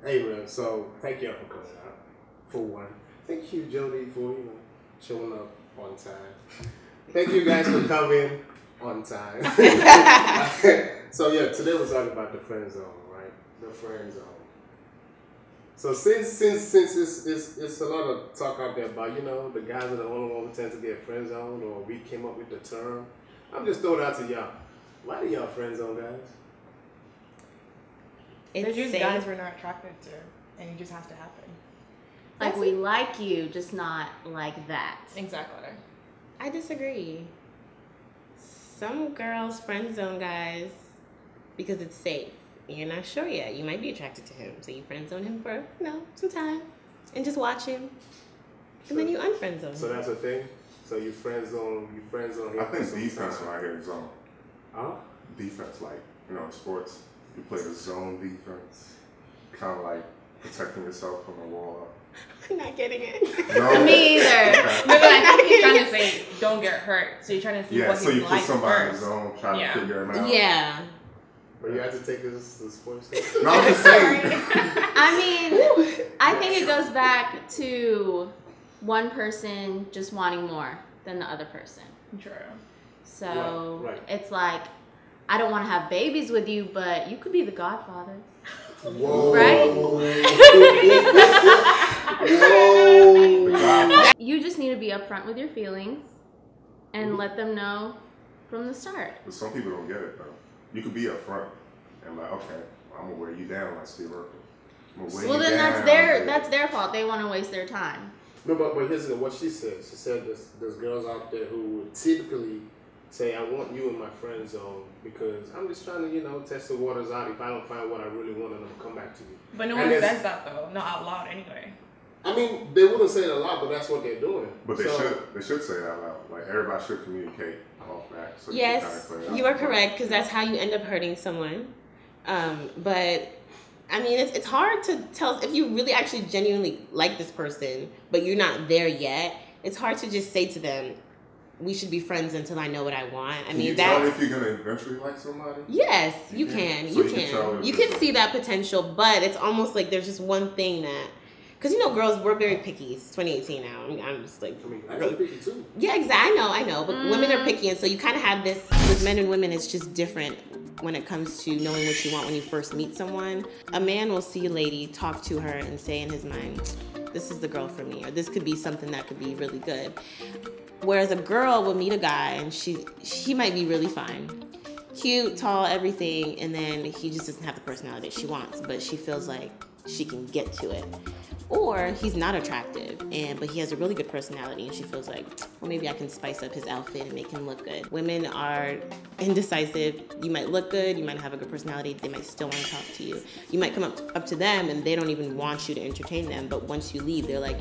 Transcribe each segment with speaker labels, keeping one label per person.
Speaker 1: Hey man, so thank y'all for coming out. For one, thank you Jody for showing up on time. Thank you guys for coming on time. So yeah, today we're talking about the friend zone, right? The friend zone. So since it's a lot of talk out there about the guys are the only one who tend to get friend zoned, or we came up with the term. I'm just throwing it out to y'all. Why do y'all friend zone guys?
Speaker 2: They're just guys we're not attracted to, and it just has to happen.
Speaker 3: Like we like you, just not like that.
Speaker 2: Exactly.
Speaker 4: I disagree. Some girls friend zone guys because it's safe. You're not sure yet. You might be attracted to him, so you friend zone him for some time, and just watch him, and then you unfriend zone him.
Speaker 1: So that's a thing. So you friend zone him.
Speaker 5: I think defense right here is zone.
Speaker 1: Huh?
Speaker 5: Defense, like in sports, you play the zone defense, kind of like protecting yourself from the wall.
Speaker 4: I'm not getting it.
Speaker 5: No?
Speaker 3: Me either.
Speaker 2: But I think he's trying to say don't get hurt. So you're trying to see what he's like.
Speaker 5: Yeah, so you put somebody
Speaker 2: first.
Speaker 5: in the zone, try to figure him out.
Speaker 4: Yeah.
Speaker 1: But you have to take this sports thing.
Speaker 5: No, I'm just saying.
Speaker 3: I mean, I think it goes back to one person just wanting more than the other person.
Speaker 2: True.
Speaker 3: So
Speaker 1: Right.
Speaker 3: it's like, I don't want to have babies with you, but you could be the godfather.
Speaker 1: Whoa.
Speaker 3: Right?
Speaker 1: Whoa.
Speaker 3: You just need to be upfront with your feelings and let them know from the start.
Speaker 5: But some people don't get it though. You could be upfront and like, okay, I'm gonna wear you down like Steve Urkel.
Speaker 3: Well, then that's their fault. They want to waste their time.
Speaker 1: No, but here's what she said. She said there's girls out there who would typically say, I want you in my friend zone because I'm just trying to, test the waters out. If I don't find what I really want, then I'll come back to you.
Speaker 2: But no one says that though, not out loud anyway.
Speaker 1: I mean, they wouldn't say it a lot, but that's what they're doing.
Speaker 5: But they should say it out loud. Like everybody should communicate off back. So
Speaker 4: Yes, you are correct because that's how you end up hurting someone. But I mean, it's hard to tell if you really actually genuinely like this person, but you're not there yet. It's hard to just say to them, we should be friends until I know what I want. I mean,
Speaker 5: tell if you're gonna eventually like somebody?
Speaker 4: Yes, you can.
Speaker 5: So
Speaker 4: you can see that potential, but it's almost like there's just one thing that, because girls, we're very picky. It's 2018 now. I mean, I'm just like,
Speaker 1: I can be picky too.
Speaker 4: Yeah, exactly. I know, but women are picky, and so you kind of have this with men and women. It's just different when it comes to knowing what you want when you first meet someone. A man will see a lady, talk to her, and say in his mind, "This is the girl for me," or "This could be something that could be really good." Whereas a girl will meet a guy and he might be really fine, cute, tall, everything, and then he just doesn't have the personality that she wants, but she feels like she can get to it. Or he's not attractive, but he has a really good personality, and she feels like, well, maybe I can spice up his outfit and make him look good. Women are indecisive. You might look good, you might have a good personality, they might still want to talk to you. You might come up to them, and they don't even want you to entertain them, but once you leave, they're like,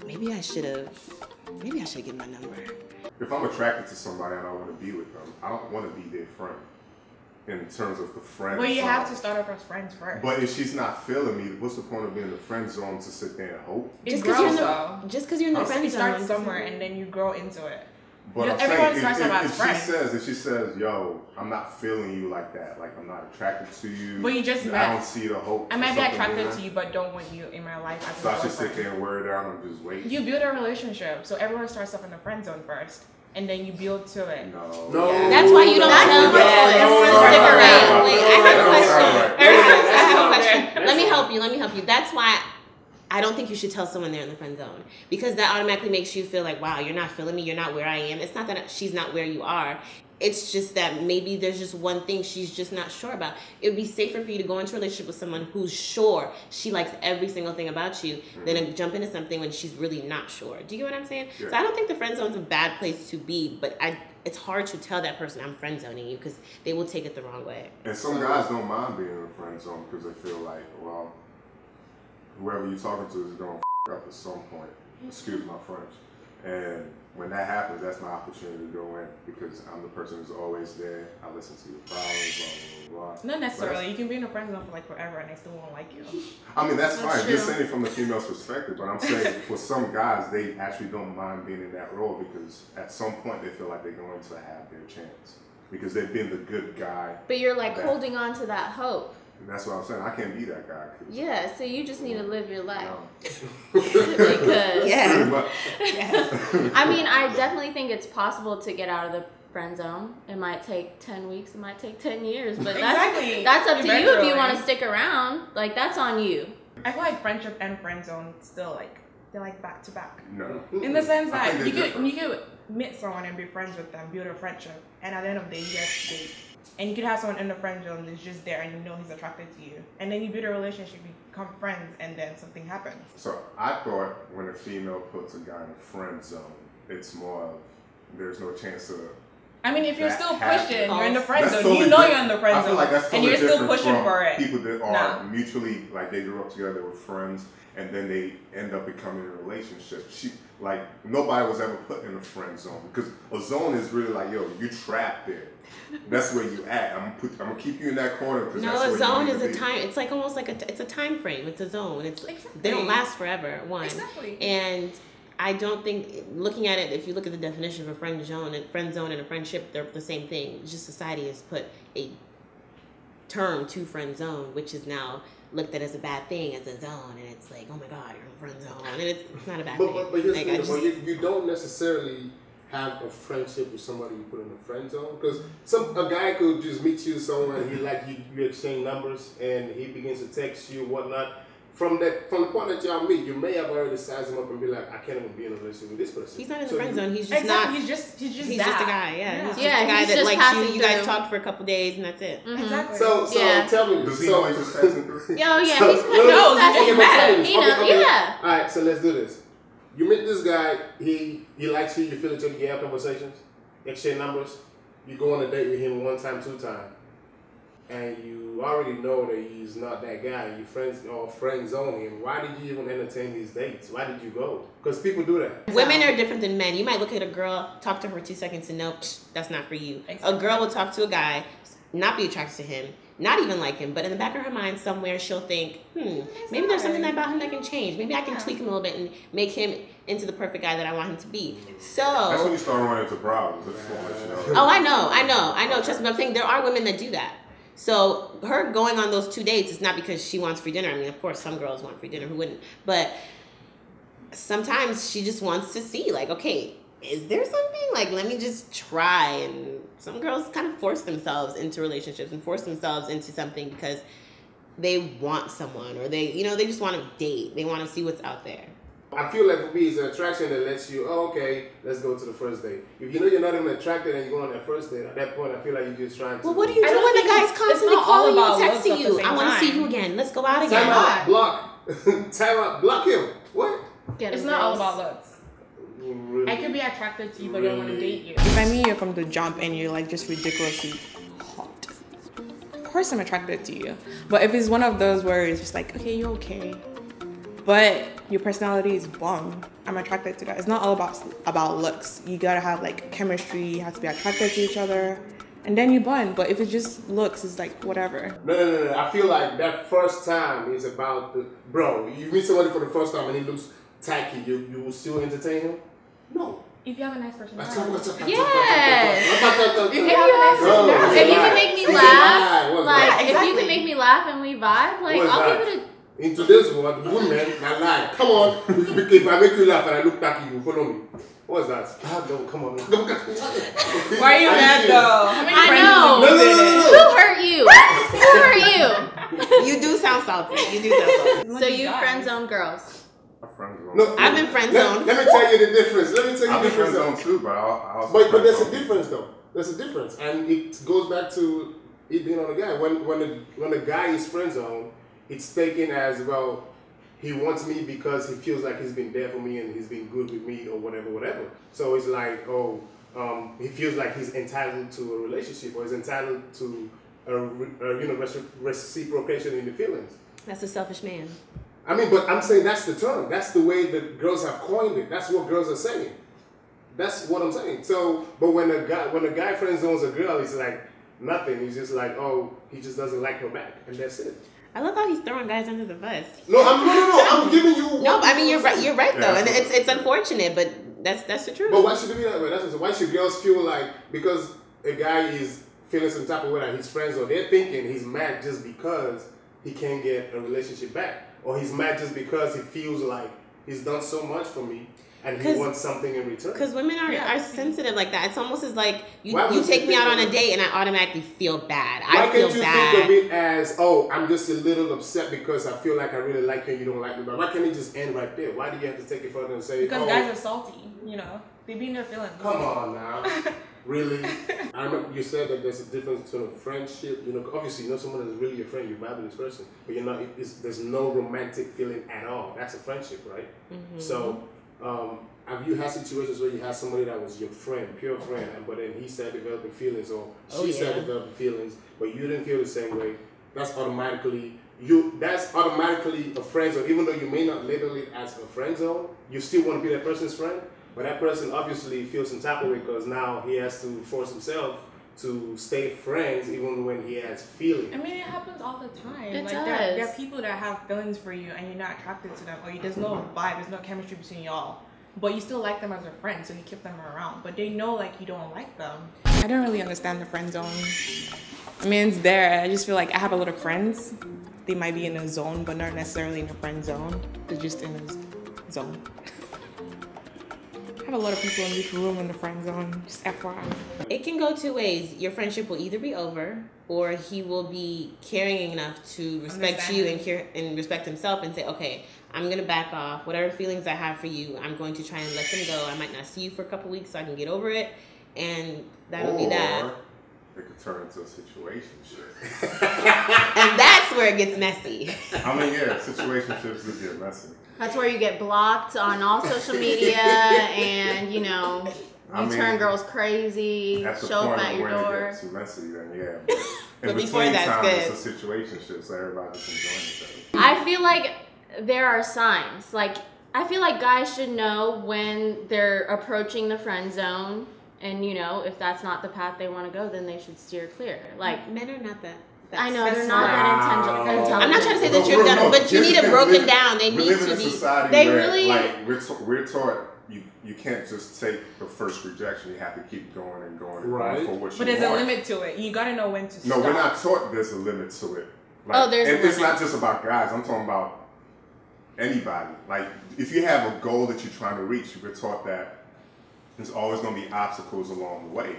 Speaker 4: maybe I should have given my number.
Speaker 5: If I'm attracted to somebody and I want to be with them, I don't want to be their friend. In terms of the friend
Speaker 2: Well, you
Speaker 5: zone.
Speaker 2: have to start off as friends first.
Speaker 5: But if she's not feeling me, what's the point of being in the friend zone to sit there and hope?
Speaker 4: Just because you're in the friend
Speaker 2: You
Speaker 4: zone.
Speaker 2: start somewhere and then you grow into it.
Speaker 5: But I'm
Speaker 2: everyone
Speaker 5: saying,
Speaker 2: starts off as friends.
Speaker 5: if she says, yo, I'm not feeling you like that, like I'm not attracted to you.
Speaker 2: But you just
Speaker 5: I
Speaker 2: met.
Speaker 5: don't see the hope.
Speaker 2: I might be attracted to you, but don't want you in my life.
Speaker 5: So I should sit there and wear it down and just wait.
Speaker 2: You build a relationship, so everyone starts off in the friend zone first, and then you build to it.
Speaker 5: No.
Speaker 4: Yeah. That's why you don't tell everyone to stick around. Wait, I have a question. Let me help you. That's why I don't think you should tell someone they're in the friend zone, because that automatically makes you feel like, wow, you're not feeling me, you're not where I am. It's not that she's not where you are. It's just that maybe there's just one thing she's just not sure about. It would be safer for you to go into a relationship with someone who's sure she likes every single thing about you than to jump into something when she's really not sure. Do you get what I'm saying? Yeah. So I don't think the friend zone's a bad place to be, but it's hard to tell that person I'm friend zoning you because they will take it the wrong way.
Speaker 5: And some guys don't mind being in a friend zone because they feel like, well, whoever you're talking to is going to up at some point. Excuse my French. And when that happens, that's my opportunity to go in because I'm the person who's always there. I listen to your problems, blah, blah, blah.
Speaker 2: Not necessarily. You can be in a friend zone for like forever and they still won't like you.
Speaker 5: I mean, that's fine. You're saying it from the female's perspective, but I'm saying for some guys, they actually don't mind being in that role because at some point they feel like they're going to have their chance because they've been the good guy.
Speaker 3: But you're like holding on to that hope.
Speaker 5: And that's what I'm saying. I can't be that guy.
Speaker 3: Yeah, so you just need to live your life.
Speaker 5: No.
Speaker 3: Because
Speaker 4: Yeah.
Speaker 3: I mean, I definitely think it's possible to get out of the friend zone. It might take 10 weeks, it might take 10 years, but
Speaker 2: Exactly.
Speaker 3: that's up to you if you
Speaker 2: Eventually.
Speaker 3: want to stick around. Like, that's on you.
Speaker 2: I feel like friendship and friend zone still like they're like back to back.
Speaker 5: No.
Speaker 2: In the sense
Speaker 5: I
Speaker 2: that
Speaker 5: think they're different.
Speaker 2: you could meet someone and be friends with them, build a friendship, and at the end of the day you guys date. And you could have someone in the friend zone that's just there and you know he's attracted to you. And then you build a relationship, you become friends, and then something happens.
Speaker 5: So I thought when a female puts a guy in a friend zone, it's more of there's no chance of.
Speaker 2: I mean, if you're
Speaker 5: That
Speaker 2: still
Speaker 5: happens.
Speaker 2: pushing, you're in the friend
Speaker 5: That's
Speaker 2: zone,
Speaker 5: totally
Speaker 2: you know
Speaker 5: different.
Speaker 2: you're in the friend
Speaker 5: I feel
Speaker 2: zone,
Speaker 5: like that's
Speaker 2: and
Speaker 5: totally
Speaker 2: you're still
Speaker 5: different
Speaker 2: pushing
Speaker 5: from
Speaker 2: for it.
Speaker 5: people that are
Speaker 2: Nah.
Speaker 5: mutually, like they grew up together, they were friends, and then they end up becoming in a relationship. Like nobody was ever put in a friend zone because a zone is really like, yo, you trapped there. That's where you at. I'm gonna keep you in that corner because
Speaker 4: No,
Speaker 5: that's
Speaker 4: a
Speaker 5: where
Speaker 4: zone
Speaker 5: you
Speaker 4: is
Speaker 5: need
Speaker 4: a
Speaker 5: to be.
Speaker 4: time. It's like almost like it's a time frame. It's a zone. It's
Speaker 2: Exactly.
Speaker 4: they don't last forever. One.
Speaker 2: Exactly.
Speaker 4: And I don't think looking at it, if you look at the definition of a friend zone and a friendship, they're the same thing. It's just society has put a term to friend zone, which is now looked at as a bad thing, as a zone, and it's like, oh my God, you're in friend zone, and it's not a bad thing.
Speaker 1: But here's
Speaker 4: Like,
Speaker 1: the
Speaker 4: I
Speaker 1: thing,
Speaker 4: just-
Speaker 1: you don't necessarily have a friendship with somebody you put in a friend zone because a guy could just meet you somewhere and you exchange numbers and he begins to text you whatnot. From the point that y'all meet, you may have already sized him up and be like, I can't even be in a relationship with this person.
Speaker 4: He's not in the
Speaker 1: So
Speaker 4: friend
Speaker 1: you-
Speaker 4: zone. He's just
Speaker 2: Exactly.
Speaker 4: not.
Speaker 2: He's just
Speaker 4: He's
Speaker 2: that.
Speaker 4: just a guy. Yeah.
Speaker 2: Yeah.
Speaker 4: He's just
Speaker 3: Yeah,
Speaker 4: a guy
Speaker 3: he's
Speaker 4: that
Speaker 3: just
Speaker 4: likes
Speaker 3: passing
Speaker 4: you. You guys
Speaker 3: through.
Speaker 4: talked for a couple days, and that's it.
Speaker 3: Mhm.
Speaker 2: Exactly.
Speaker 1: So
Speaker 3: Yeah.
Speaker 1: tell me
Speaker 5: Does
Speaker 1: this.
Speaker 5: he know he's just passing through?
Speaker 3: Oh, yeah, he's
Speaker 1: No,
Speaker 3: he's
Speaker 2: no,
Speaker 3: passing
Speaker 2: he's
Speaker 3: through.
Speaker 2: mad.
Speaker 3: He knows, yeah.
Speaker 1: Alright, so let's do this. You meet this guy, he likes you, you feel each other, you have conversations, exchange numbers, you go on a date with him 1 time, 2 time, and you already know that he's not that guy, you friend zone him. Why did you even entertain these dates? Why did you go? Because people do that.
Speaker 4: Women are different than men. You might look at a girl, talk to her for 2 seconds, and know that's not for you.
Speaker 2: Exactly.
Speaker 4: A girl will talk to a guy, not be attracted to him, not even like him, but in the back of her mind somewhere she'll think, maybe there's something about him that can change. Maybe I can tweak him a little bit and make him into the perfect guy that I want him to be.
Speaker 5: That's when
Speaker 4: So,
Speaker 5: you start running into problems. I just want to let you know.
Speaker 4: oh, I know. Trust me, I'm saying there are women that do that. So her going on those 2 dates is not because she wants free dinner. I mean, of course, some girls want free dinner. Who wouldn't? But sometimes she just wants to see, like, okay, is there something? Like, let me just try. And some girls kind of force themselves into relationships and force themselves into something because they want someone or they just want to date. They want to see what's out there.
Speaker 1: I feel like for me, it's an attraction that lets you, oh, okay, let's go to the first date. If you know you're not even attracted and you go on that first date, at that point, I feel like you're just trying to.
Speaker 4: Well, what do you
Speaker 2: I
Speaker 4: do
Speaker 2: don't
Speaker 4: when the
Speaker 2: think
Speaker 4: guy's
Speaker 2: it's
Speaker 4: constantly
Speaker 2: not all
Speaker 4: calling you
Speaker 2: about
Speaker 4: and
Speaker 2: looks
Speaker 4: texting
Speaker 2: at the
Speaker 4: you?
Speaker 2: same
Speaker 4: I want to see
Speaker 2: time.
Speaker 4: you again. Let's go out
Speaker 1: Time
Speaker 4: again.
Speaker 1: out, block. Time out, block him. What?
Speaker 3: Get
Speaker 2: It's
Speaker 3: him,
Speaker 2: not all
Speaker 3: girls.
Speaker 2: about looks.
Speaker 1: Really?
Speaker 2: I could be attracted to you, but don't want to date you. If I meet you from the jump and you're like just ridiculously hot, of course I'm attracted to you. But if it's one of those where it's just like, okay, you're okay, but your personality is bomb, I'm attracted to that. It's not all about looks. You gotta have like chemistry. You have to be attracted to each other, and then you bond. But if it just looks, it's like whatever.
Speaker 1: No. I feel like that first time is about the bro. You meet somebody for the first time and he looks tacky. You will still entertain him? No.
Speaker 2: If you have a nice personality.
Speaker 3: Yes.
Speaker 2: If you have a nice
Speaker 1: No.
Speaker 2: personality.
Speaker 3: If you can make me
Speaker 1: It's a
Speaker 3: laugh,
Speaker 1: lie. What's
Speaker 3: like
Speaker 1: that?
Speaker 3: if you
Speaker 2: Exactly.
Speaker 3: can make me laugh and we vibe, like
Speaker 1: What's
Speaker 3: I'll
Speaker 1: that?
Speaker 3: give it
Speaker 1: In today's world, women are lie. Come on. If I make you laugh and I look tacky, you follow me. What's that? Ah, no, come on.
Speaker 2: Why are you mad though? How many
Speaker 3: I
Speaker 2: friends
Speaker 3: know.
Speaker 2: have you been
Speaker 1: No.
Speaker 2: in?
Speaker 3: Who hurt you? Who hurt you?
Speaker 4: You do sound salty. You do sound salty.
Speaker 3: So you friend zone girls.
Speaker 5: My friend zone.
Speaker 1: No,
Speaker 4: I've been friend zoned.
Speaker 1: Let me tell you the difference. Let me tell you
Speaker 5: I've
Speaker 1: the
Speaker 5: been friend
Speaker 1: difference.
Speaker 5: zone too, but I also.
Speaker 1: But there's a
Speaker 5: friend zone.
Speaker 1: difference though. There's a difference, and it goes back to it being on the guy. When a guy is friend zone, it's taken as well. He wants me because he feels like he's been there for me and he's been good with me or whatever. So it's like, he feels like he's entitled to a relationship or he's entitled to reciprocation in the feelings.
Speaker 4: That's a selfish man.
Speaker 1: I mean, but I'm saying that's the term. That's the way that girls have coined it. That's what girls are saying. That's what I'm saying. So, but when a guy friend zones a girl, it's like nothing. He's just like, oh, he just doesn't like her back, and that's it.
Speaker 4: I love how he's throwing guys under the bus.
Speaker 1: No, I'm giving you.
Speaker 4: No, I mean you're right. You're right
Speaker 5: Yeah,
Speaker 4: though, and
Speaker 5: that's
Speaker 4: it's unfortunate, but that's the truth.
Speaker 1: But why should it be that way? Why should girls feel like because a guy is feeling some type of way that his friends, or they're thinking he's mad just because he can't get a relationship back, or he's mad just because he feels like he's done so much for me and he wants something in return.
Speaker 4: Because women are sensitive like that. It's almost as like you take me
Speaker 1: think
Speaker 4: out on a date and I automatically feel bad.
Speaker 1: Why can't you think of it as, oh, I'm just a little upset because I feel like I really like you and you don't like me? But why can't it just end right there? Why do you have to take it further and say,
Speaker 2: because guys are salty, you know? They be in their feelings.
Speaker 1: Come on now. Really? I remember you said that there's a difference between a friendship. You know, obviously you know someone that's really your friend, you vibe with this person, but you're not. There's no romantic feeling at all. That's a friendship, right? Mm-hmm. So, have you had situations where you had somebody that was your friend, pure friend, but then he started developing feelings, or she started developing feelings, but you didn't feel the same way? That's automatically a friend zone. Even though you may not label it as a friend zone, you still want to be that person's friend. But that person obviously feels some type of way because now he has to force himself to stay friends even when he has feelings.
Speaker 2: I mean, it happens all the time.
Speaker 3: It
Speaker 2: like
Speaker 3: does.
Speaker 2: There are people that have feelings for you and you're not attracted to them, or there's no vibe, there's no chemistry between y'all. But you still like them as a friend, so you keep them around. But they know like you don't like them. I don't really understand the friend zone. I mean, it's there. I just feel like I have a lot of friends. They might be in a zone, but not necessarily in a friend zone. They're just in a zone. I have a lot of people in this room in the friend zone, just FYI.
Speaker 4: It can go two ways. Your friendship will either be over, or he will be caring enough to respect you and respect himself and say, okay, I'm going to back off. Whatever feelings I have for you, I'm going to try and let them go. I might not see you for a couple weeks so I can get over it, and that'll be that.
Speaker 5: It could turn into a situationship.
Speaker 4: And that's where it gets messy.
Speaker 5: I mean, yeah, situationships would get messy.
Speaker 3: That's where you get blocked on all social media and, you know, turn girls crazy, show up at your door.
Speaker 5: When it gets too messy, then yeah. But in
Speaker 4: before
Speaker 5: between
Speaker 4: that's
Speaker 5: time,
Speaker 4: good.
Speaker 5: it's a situationship, so everybody's enjoying each other.
Speaker 3: I feel like there are signs. Like, I feel like guys should know when they're approaching the friend zone. And, you know, if that's not the path they want to go, then they should steer clear. Like,
Speaker 4: men are not that.
Speaker 3: I know, they're not that intelligent.
Speaker 4: I'm not trying to say that you're dumb, but you need it broken down. They need to be.
Speaker 3: They really.
Speaker 5: Like, we're taught you can't just take the first rejection. You have to keep going and going and going for what you want.
Speaker 2: But there's a limit to it. You gotta know when to stop.
Speaker 5: No, we're not taught there's a limit to it.
Speaker 3: Like, there's a limit.
Speaker 5: It's not just about guys. I'm talking about anybody. Like, if you have a goal that you're trying to reach, we're taught that there's always going to be obstacles along the way.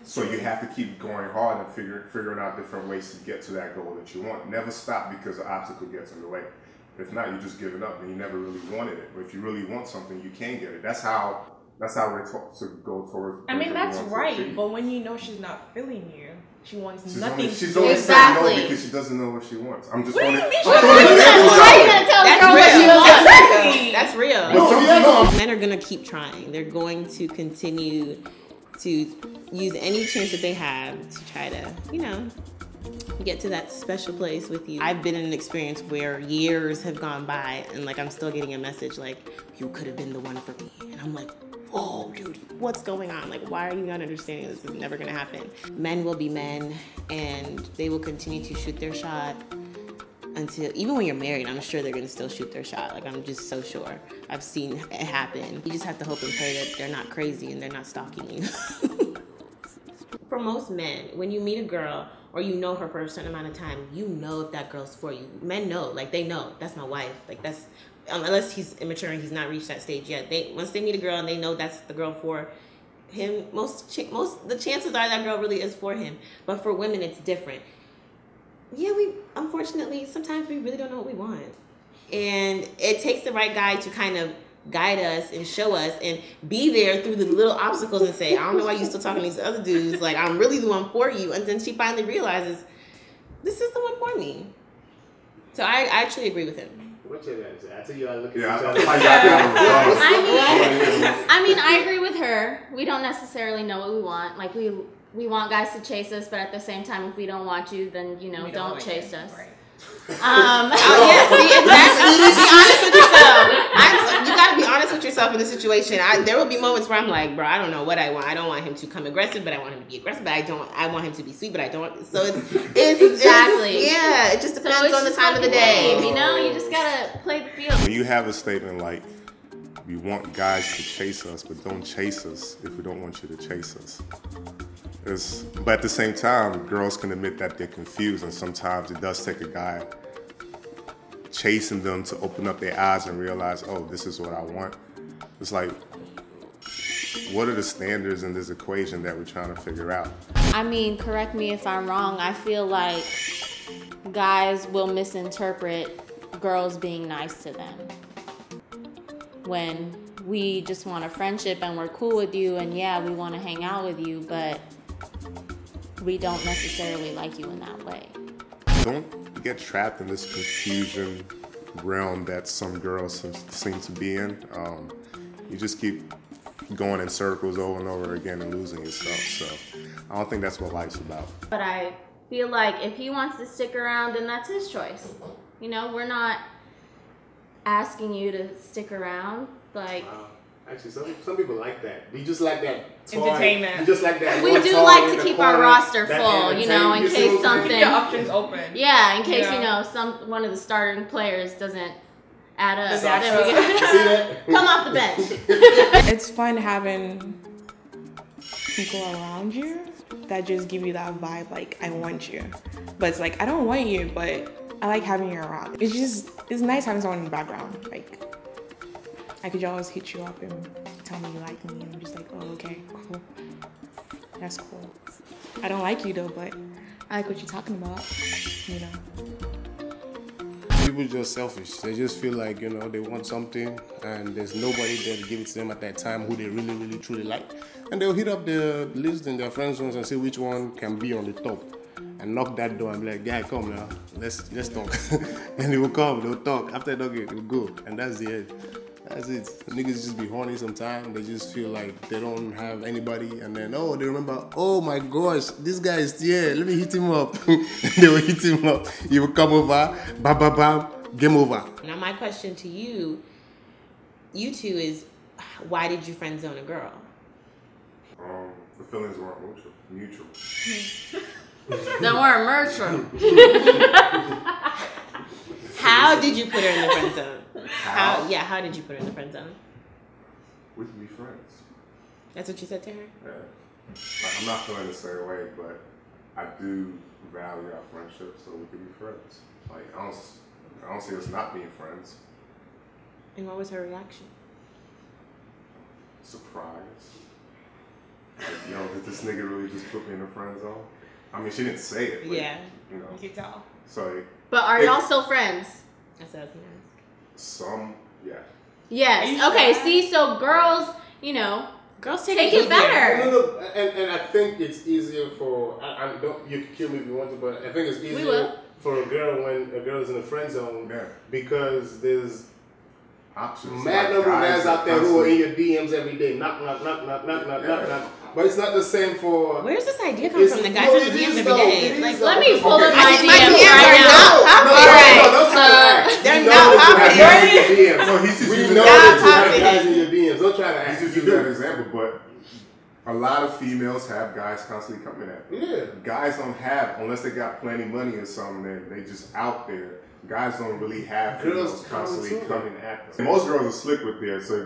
Speaker 5: So you have to keep going hard and figuring out different ways to get to that goal that you want. Never stop because an obstacle gets in the way. If not, you're just giving up and you never really wanted it. But if you really want something, you can get it. That's how we're taught to go towards.
Speaker 2: I mean, that's right. But when you know she's not feeling you, she wants nothing.
Speaker 5: She's only saying no because she doesn't know what she wants. I'm just going to.
Speaker 3: How are you gonna tell the girl what she wants?
Speaker 4: That's real. Men are gonna keep trying. They're going to continue to use any chance that they have to try to, you know, get to that special place with you. I've been in an experience where years have gone by and like I'm still getting a message like, you could have been the one for me. And I'm like, whoa, dude, what's going on? Like, why are you not understanding this is never gonna happen? Men will be men and they will continue to shoot their shot until, even when you're married, I'm sure they're gonna still shoot their shot. Like, I'm just so sure. I've seen it happen. You just have to hope and pray that they're not crazy and they're not stalking you. For most men, when you meet a girl or you know her for a certain amount of time, you know if that girl's for you. Men know, like they know, that's my wife. Like that's, unless he's immature and he's not reached that stage yet. Once they meet a girl and they know that's the girl for him, the chances are that girl really is for him. But for women, it's different. Yeah, unfortunately, sometimes we really don't know what we want. And it takes the right guy to kind of guide us and show us and be there through the little obstacles and say, I don't know why you're still talking to these other dudes. Like, I'm really the one for you. And then she finally realizes, this is the one for me. So I actually agree with him.
Speaker 1: What's your answer? I tell you, I look at
Speaker 3: I mean, I agree with her. We don't necessarily know what we want. Like, we want guys to chase us, but at the same time, if we don't want you, then, you know, don't chase us. Right.
Speaker 4: Yeah, see, exactly. Be honest with yourself. You gotta be honest with yourself in the situation. There will be moments where I'm like, bro, I don't know what I want. I don't want him to come aggressive, but I want him to be aggressive. But I want him to be sweet, but I don't. So it's exactly. Yeah, it just depends on the time of the day.
Speaker 3: You know, you just gotta play the field.
Speaker 5: When you have a statement like, we want guys to chase us, but don't chase us if we don't want you to chase us. But at the same time, girls can admit that they're confused, and sometimes it does take a guy chasing them to open up their eyes and realize, oh, this is what I want. It's like, what are the standards in this equation that we're trying to figure out?
Speaker 3: I mean, correct me if I'm wrong. I feel like guys will misinterpret girls being nice to them when we just want a friendship and we're cool with you and yeah, we want to hang out with you, but we don't necessarily like you in that way.
Speaker 5: Don't get trapped in this confusion realm that some girls seem to be in. You just keep going in circles over and over again and losing yourself. So I don't think that's what life's about.
Speaker 3: But I feel like if he wants to stick around, then that's his choice. You know, we're not asking you to stick around. Like,
Speaker 1: actually, some people like that. We just like that toy.
Speaker 2: Entertainment.
Speaker 1: We just like that.
Speaker 3: we do like to keep our roster full, you know, in case something.
Speaker 2: Keep your options open.
Speaker 3: Yeah, in case you know one of the starting players doesn't add up.
Speaker 1: See that?
Speaker 3: Come off the bench.
Speaker 2: It's fun having people around you that just give you that vibe, like, I want you. But it's like, I don't want you, but I like having you around. It's nice having someone in the background. Like, I could always hit you up and tell me you like me, and I'm just like, oh, okay, cool. That's cool. I don't like you though, but I like what you're talking about, you know.
Speaker 1: People just selfish. They just feel like, you know, they want something and there's nobody there to give it to them at that time who they really, really, truly like. And they'll hit up their list in their friend zones and see which one can be on the top. And knock that door and be like, guy, come now, let's talk. And they will come, they'll talk. After they talk, they'll go. And that's the end. That's it. The niggas just be horny sometimes. They just feel like they don't have anybody. And then, oh, they remember, oh my gosh, this guy is here. Let me hit him up. And they will hit him up. He will come over, bam, bam, bam, game over.
Speaker 4: Now my question to you two, is why did you friend zone a girl?
Speaker 5: The feelings weren't mutual.
Speaker 3: They weren't mutual.
Speaker 4: How did you put her in the friend zone? How did you put her in the friend zone?
Speaker 5: We can be friends.
Speaker 4: That's what you said to her?
Speaker 5: Yeah. Like, I'm not feeling the same way, but I do value our friendship, so we can be friends. Like, I don't see us not being friends.
Speaker 4: And what was her reaction?
Speaker 5: Surprise. Like, yo, did this nigga really just put me in the friend zone? I mean, she didn't say it. But,
Speaker 4: yeah.
Speaker 5: You know.
Speaker 2: You can tell.
Speaker 5: So.
Speaker 3: But are y'all still friends?
Speaker 4: That's what I was gonna ask.
Speaker 5: Some, yeah.
Speaker 3: Yes. Okay. See, so girls, you know,
Speaker 4: girls
Speaker 3: take it better.
Speaker 1: No, and I think it's easier for. I don't. You can kill me if you want to, but I think it's easier for a girl when a girl is in a friend zone because there's
Speaker 5: options.
Speaker 1: Mad number of guys out there who are in your DMs every day. Knock, knock, knock, knock, knock, knock, knock, knock. But it's not the same for.
Speaker 4: Where's this idea come from? The guys in the DMs every day.
Speaker 3: Like, let me pull up my DMs
Speaker 4: right now.
Speaker 1: They're not popping.
Speaker 5: No, he's just
Speaker 1: using that guys in your DMs. Don't try to act.
Speaker 5: He's just using that example, but a lot of females have guys constantly coming at them. Yeah. Guys don't have, unless they got plenty money or something, and they just out there. Guys don't really have girls constantly coming at them. Most girls are slick with theirs, so if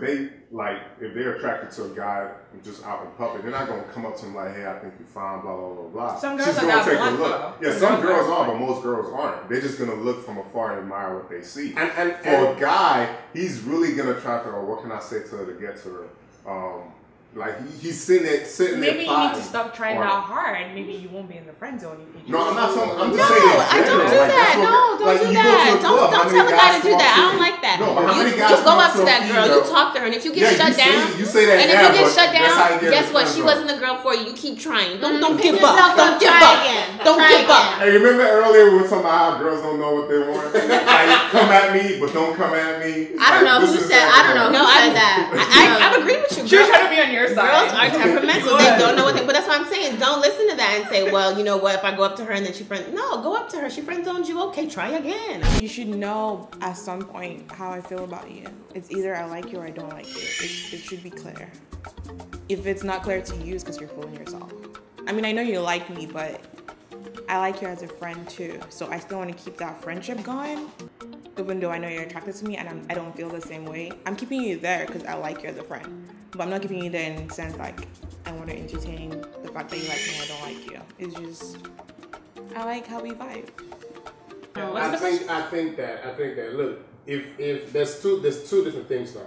Speaker 5: they're attracted to a guy just out in public, they're not gonna come up to him like, hey, I think you're fine, blah, blah, blah, blah.
Speaker 2: Some girls are not blunt, though.
Speaker 5: Yeah, some girls are, but most girls aren't. They're just gonna look from afar and admire what they see. And for a guy, he's really gonna try to, what can I say to her to get to her? Like he's sitting there.
Speaker 2: Maybe you need to stop trying out hard. Maybe you won't be in the friend zone.
Speaker 5: No, I'm not talking. I'm just
Speaker 4: saying.
Speaker 5: No,
Speaker 4: I don't do that. No, don't do that. Don't tell a guy to do that. I don't like that.
Speaker 5: No,
Speaker 4: you go up to that girl. You talk to her, and if you get shut down,
Speaker 5: you say that.
Speaker 4: And if you get shut down, guess what? She wasn't the girl for you. You keep trying. Don't give up. Don't give up. Don't give up.
Speaker 5: Hey, remember earlier we were talking about how girls don't know what they want? Like, come at me, but don't come at me.
Speaker 3: I don't know who said. I don't know who said that.
Speaker 4: I agree with you.
Speaker 2: She was trying to be on your side.
Speaker 4: Girls are temperamental. They don't know what they. But that's what I'm saying. Don't listen to that and say, well, you know what? If I go up to her and then she friend, no, go up to her. She friend zones you. Okay, try again.
Speaker 2: You should know at some point how I feel about you. It's either I like you or I don't like you. It should be clear. If it's not clear to you, it's because you're fooling yourself. I mean, I know you like me, but I like you as a friend too. So I still want to keep that friendship going. Even though I know you're attracted to me and I don't feel the same way. I'm keeping you there because I like you as a friend. But I'm not keeping you there in the sense like I want to entertain the fact fact that you like me, I don't like you. It's just, I like how we vibe.
Speaker 1: I think that look, if there's two different things now.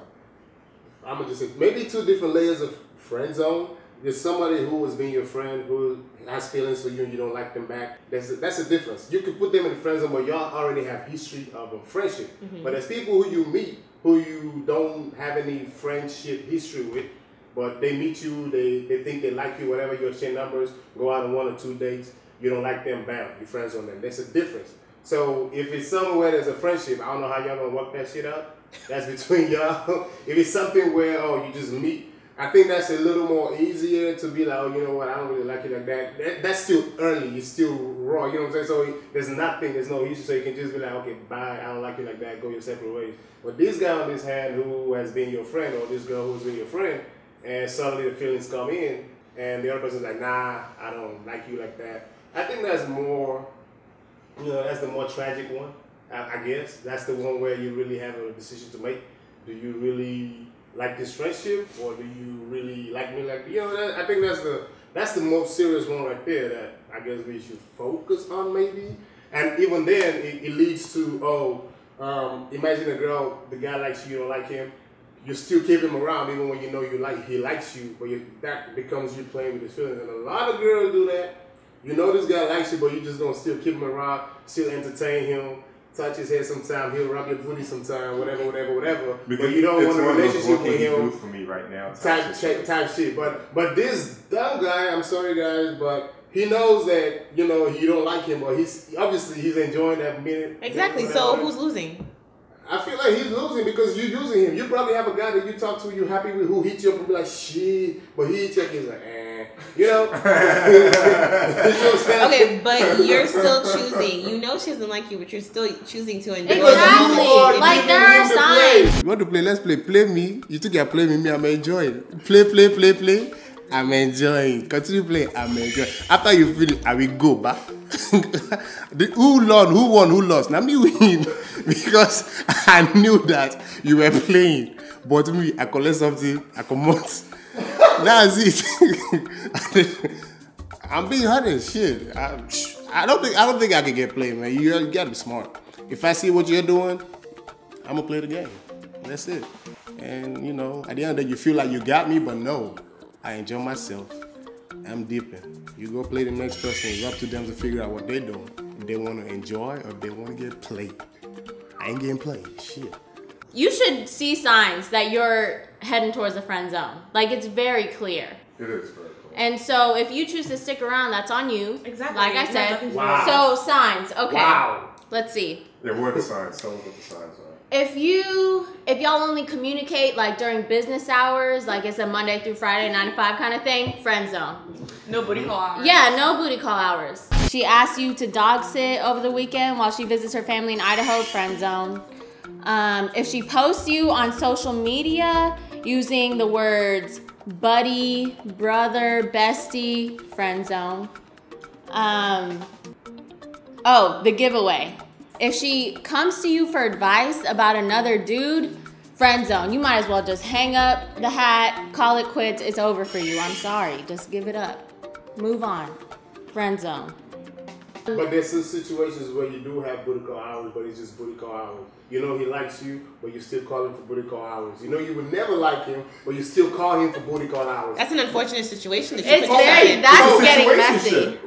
Speaker 1: I'm gonna just say maybe two different layers of friend zone. There's somebody who has been your friend who has feelings for you and you don't like them back. That's a difference. You can put them in the friend zone where y'all already have history of a friendship. But there's people who you meet who you don't have any friendship history with, but they meet you, they think they like you, whatever, you exchange numbers, go out on 1 or 2 dates, you don't like them, bam, you friends on them. There's a difference. So if it's somewhere there's a friendship, I don't know how y'all gonna work that shit out. That's between y'all. If it's something where, you just meet, I think that's a little more easier to be like, oh, you know what, I don't really like you like that. That's still early, it's still raw, you know what I'm saying? So there's no issue, so you can just be like, okay, bye, I don't like you like that, go your separate ways. But this guy on this hand who has been your friend, or this girl who's been your friend, and suddenly the feelings come in, and the other person's like, nah, I don't like you like that. I think that's more, that's the more tragic one, I guess. That's the one where you really have a decision to make. Do you really like this friendship, or do you really like me like, I think that's the most serious one right there that I guess we should focus on maybe. And even then, it leads to, imagine the guy likes you, you don't like him. You still keep him around even when you know he likes you, but that becomes you playing with his feelings. And a lot of girls do that. You know this guy likes you, but you just gonna still keep him around, still entertain him, touch his head sometime, he'll rub your booty sometime, whatever. Because but you don't want a relationship with him.
Speaker 5: Do for me right now.
Speaker 1: Type shit. But this dumb guy, I'm sorry guys, but he knows that, you don't like him, but he's enjoying that minute.
Speaker 4: Exactly. So who's losing?
Speaker 1: I feel like he's losing because you're using him. You probably have a guy that you talk to, you're happy with, who hits you up and be like, shit, but he hits you up, he's like, you know?
Speaker 4: Okay, but you're still choosing. You know she doesn't like you, but you're still choosing to enjoy.
Speaker 3: Exactly. Like there are signs.
Speaker 1: You want to play? Let's play. Play me. You think you're playing me? I'm enjoying. Play. I'm enjoying. Continue playing. I'm enjoying. After you finish, I will go back. Who won, who lost? Now me win because I knew that you were playing. But me, I collect something, I come out. That's it. I'm being honest. Shit. I don't think I can get played, man. You gotta be smart. If I see what you're doing, I'm gonna play the game. That's it. And at the end of the day, you feel like you got me, but no. I enjoy myself. I'm dipping. You go play the next person. It's up to them to figure out what they're doing. If they want to enjoy or if they want to get played. I ain't getting played. Shit.
Speaker 3: You should see signs that you're heading towards the friend zone. Like, it's very clear.
Speaker 5: It is very clear.
Speaker 3: And so if you choose to stick around, that's on you.
Speaker 2: Exactly.
Speaker 3: Like I said.
Speaker 1: Wow.
Speaker 3: So signs. Okay.
Speaker 1: Wow.
Speaker 3: Let's see.
Speaker 5: Yeah, what are the signs? Tell us what the signs are.
Speaker 3: If y'all only communicate like during business hours, like it's a Monday through Friday 9 to 5 kind of thing, friend zone.
Speaker 2: No booty call hours.
Speaker 3: Yeah, no booty call hours. She asks you to dog sit over the weekend while she visits her family in Idaho, friend zone. If she posts you on social media using the words buddy, brother, bestie, friend zone. The giveaway. If she comes to you for advice about another dude, friend zone. You might as well just hang up the hat, call it quits. It's over for you. I'm sorry. Just give it up. Move on. Friend zone.
Speaker 1: But there's some situations where you do have booty call hours, but it's just booty call hours. You know he likes you, but you still call him for booty call hours. You know you would never like him, but you still call him for booty call hours.
Speaker 4: That's an unfortunate situation that you
Speaker 3: It's
Speaker 4: put yourself in.
Speaker 3: that's getting messy.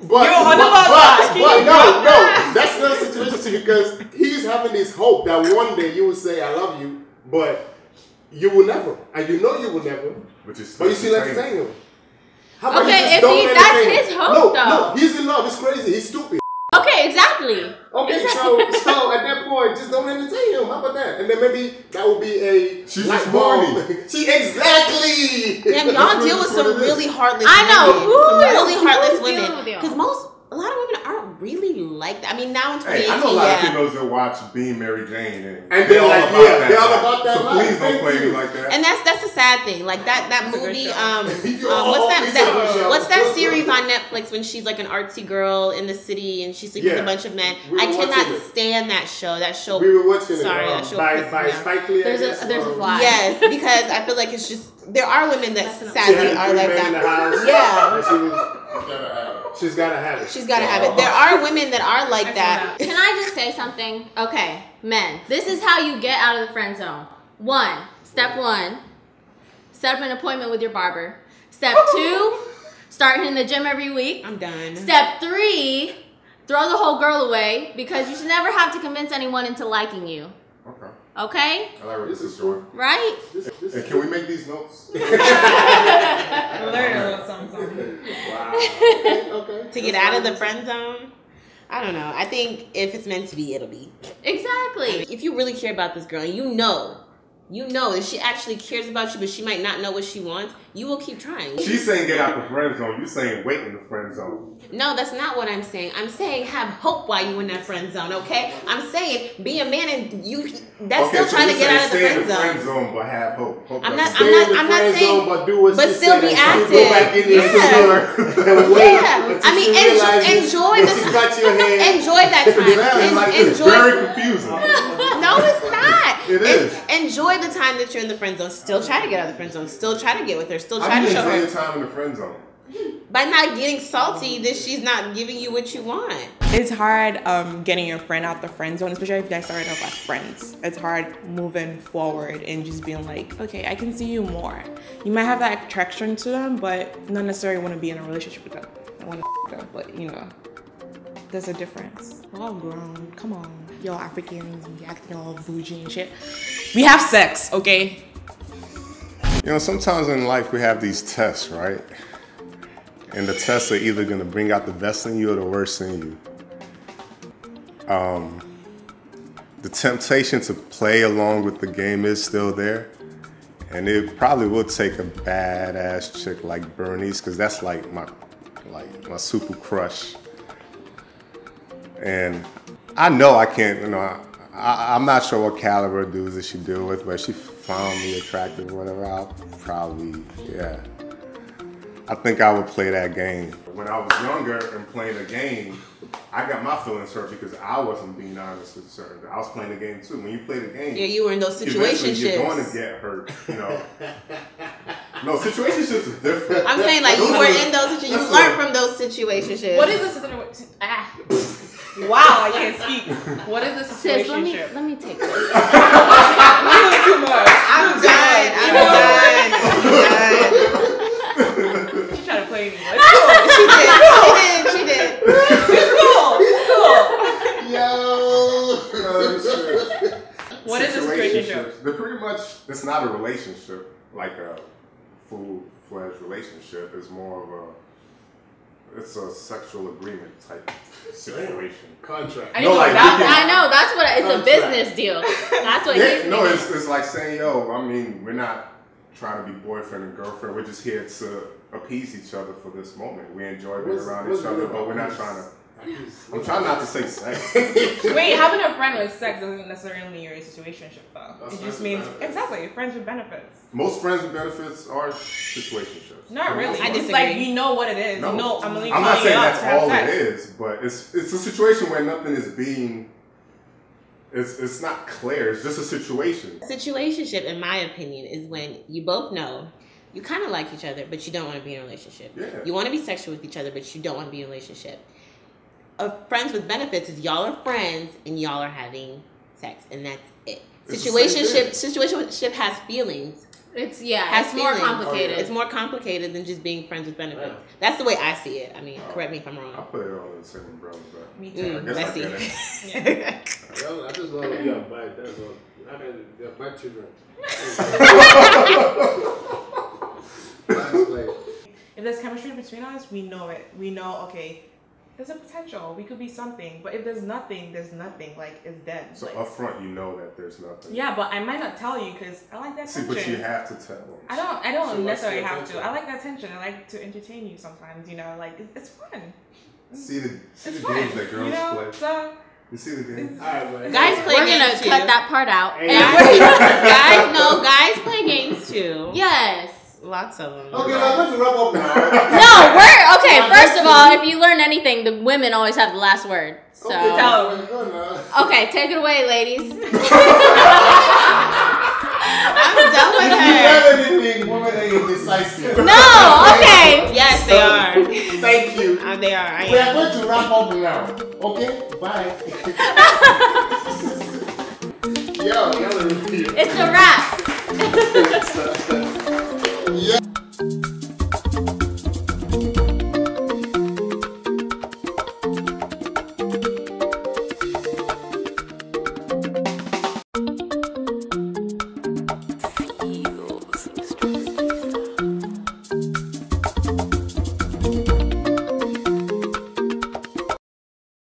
Speaker 1: But no, that's not a situation because he's having this hope that one day you will say I love you, but you will never, and you know you will never. But you still entertain him. How about
Speaker 3: Okay, that's his hope though.
Speaker 1: No, he's in love. It's crazy. He's stupid.
Speaker 3: Okay, exactly.
Speaker 1: Okay, so at that point, just don't entertain him. How about that? And then maybe that would be a
Speaker 5: she's just horny.
Speaker 1: Exactly.
Speaker 4: Damn, y'all deal with some really heartless
Speaker 3: I know.
Speaker 4: women. Some really heartless
Speaker 3: dealing
Speaker 4: women.
Speaker 3: with you?
Speaker 4: Because a lot of women aren't really like that. I mean, now in 2018,
Speaker 5: Hey, I know a lot of females that watch Being Mary Jane and
Speaker 1: they're all like,
Speaker 5: about
Speaker 1: they're all about that
Speaker 5: So
Speaker 1: life.
Speaker 5: please don't play me like that.
Speaker 4: And that's a sad thing. Like that movie.
Speaker 1: show.
Speaker 4: What's that series on Netflix when she's like an artsy girl in the city and she's sleeping with a bunch of men? I cannot stand that show. That show.
Speaker 1: We were watching
Speaker 4: Sorry,
Speaker 1: it.
Speaker 4: that show
Speaker 1: By
Speaker 4: pisses me off.
Speaker 1: Spike Lee.
Speaker 3: There's a fly.
Speaker 4: Yes, because I feel like it's just there are women that sadly are like that. Yeah.
Speaker 1: She's gotta have it.
Speaker 4: She's gotta have it. There are women that are like that.
Speaker 3: Can I just say something? Okay, men. This is how you get out of the friend zone. Step one, set up an appointment with your barber. Step 2, start hitting the gym every week.
Speaker 4: I'm done.
Speaker 3: Step 3, throw the whole girl away because you should never have to convince anyone into liking you.
Speaker 5: Okay.
Speaker 3: Okay?
Speaker 5: I like where this is going.
Speaker 3: Right?
Speaker 5: And can we make these notes?
Speaker 2: Learn a little something.
Speaker 1: Wow. Okay.
Speaker 4: To get out of the friend zone, I don't know. I think if it's meant to be, it'll be.
Speaker 3: Exactly.
Speaker 4: If you really care about this girl, and you know that she actually cares about you, but she might not know what she wants, you will keep trying.
Speaker 5: She's saying get out the friend zone. You saying wait in the friend zone.
Speaker 4: No, that's not what I'm saying. I'm saying have hope while you in that friend zone, okay? I'm saying be a man and that's still trying to get out of the friend zone.
Speaker 5: Stay in the friend zone, but have hope.
Speaker 4: I'm not saying,
Speaker 1: but do what
Speaker 4: but still be active.
Speaker 1: Go back in there and wait.
Speaker 4: Yeah. I mean, enjoy the time. Enjoy that time.
Speaker 5: It's very confusing.
Speaker 4: No, it's not.
Speaker 5: It is.
Speaker 4: Enjoy the time that you're in the friend zone. Still try to get out of the friend zone. Still try to get with her. Still
Speaker 5: How
Speaker 4: try
Speaker 5: do
Speaker 4: to
Speaker 5: you
Speaker 4: show
Speaker 5: enjoy
Speaker 4: her.
Speaker 5: your time in the friend zone?
Speaker 4: By not getting salty that she's not giving you what you want.
Speaker 2: It's hard getting your friend out the friend zone, especially if you guys started off as friends. It's hard moving forward and just being like, okay, I can see you more. You might have that attraction to them, but not necessarily want to be in a relationship with them. I want to them, but you know, there's a difference. We're all grown. Come on, y'all Africans and acting all bougie and shit. We have sex, okay?
Speaker 5: You know, sometimes in life we have these tests, right? And the tests are either going to bring out the best in you or the worst in you. The temptation to play along with the game is still there. And it probably will take a badass chick like Bernice, because that's like my super crush. And I know I can't, you know, I'm not sure what caliber of dudes that she deal with, but if she found me attractive or whatever, I'll probably, yeah. I think I would play that game. When I was younger and playing a game, I got my feelings hurt because I wasn't being honest with certain. I was playing the game too. When you play the game,
Speaker 4: yeah, you were in those situationships.
Speaker 5: You're going to get hurt, you know. No, situationships is different.
Speaker 4: I'm saying like you were in those. You learned from those situationships.
Speaker 2: What is this situation? Wow, I can't speak. What is this
Speaker 3: Sis,
Speaker 2: situation?
Speaker 3: let me take this.
Speaker 2: Too much.
Speaker 4: I'm done.
Speaker 2: She's trying to play me. Like,
Speaker 4: She did.
Speaker 2: It's cool.
Speaker 1: Yo.
Speaker 2: What is this situation?
Speaker 5: They're pretty much, it's not a relationship, like a full-fledged relationship. It's more of it's a sexual agreement type situation.
Speaker 1: Contract.
Speaker 2: I know,
Speaker 3: That's what it's a business deal. That's what
Speaker 5: it's like saying, yo, I mean, we're not trying to be boyfriend and girlfriend. We're just here to appease each other for this moment. We enjoy being around each other, but we're not trying to. I'm trying not to say sex.
Speaker 2: Wait, having a friend with sex doesn't necessarily mean you're in a situationship, though. It just means exactly friends with benefits.
Speaker 5: Most friends with benefits are situationships.
Speaker 2: Not really.
Speaker 4: I disagree.
Speaker 2: It's like you know what it is.
Speaker 5: No,
Speaker 2: you know, I'm
Speaker 5: not saying that's all
Speaker 2: sex.
Speaker 5: it is, but it's a situation where nothing is being. It's not clear. It's just a situation.
Speaker 4: A situationship, in my opinion, is when you both know you kind of like each other, but you don't want to be in a relationship.
Speaker 5: Yeah.
Speaker 4: You want to be sexual with each other, but you don't want to be in a relationship. Friends with benefits is y'all are friends and y'all are having sex, and that's it. Situationship has feelings.
Speaker 3: It's more complicated.
Speaker 4: It's more complicated than just being friends with benefits. Yeah. That's the way I see it. I mean, correct me if I'm wrong.
Speaker 5: I put it all in the same umbrella, but
Speaker 2: me too.
Speaker 5: I guess
Speaker 4: messy.
Speaker 5: I get it.
Speaker 1: I just want to be a bite. That's all. I mean, they're my children.
Speaker 2: If there's chemistry between us, we know it. We know, okay, there's a potential. We could be something. But if there's nothing, there's nothing. Like, it's dead.
Speaker 5: So
Speaker 2: like,
Speaker 5: up front, you know that there's nothing.
Speaker 2: Yeah, but I might not tell you because I like that tension.
Speaker 5: But you have to tell them.
Speaker 2: I don't necessarily have to. I like that tension. I like to entertain you sometimes, you know, like, it's fun.
Speaker 5: See the games that girls play.
Speaker 2: So,
Speaker 5: you see the games?
Speaker 4: Guys play
Speaker 3: We're
Speaker 4: games
Speaker 3: gonna
Speaker 4: too.
Speaker 3: cut that part out.
Speaker 4: Guys play games too.
Speaker 3: Yes.
Speaker 4: Lots of them.
Speaker 1: Okay, let's wrap up now.
Speaker 3: First of all, if you learn anything, the women always have the last word. So okay, take it away, ladies.
Speaker 4: I'm done with her.
Speaker 1: have anything, women are indecisive.
Speaker 3: No, okay.
Speaker 4: Yes, they are.
Speaker 1: Thank you.
Speaker 4: They are.
Speaker 1: We are going to wrap up now. Okay? Bye. Yo,
Speaker 3: It's a wrap.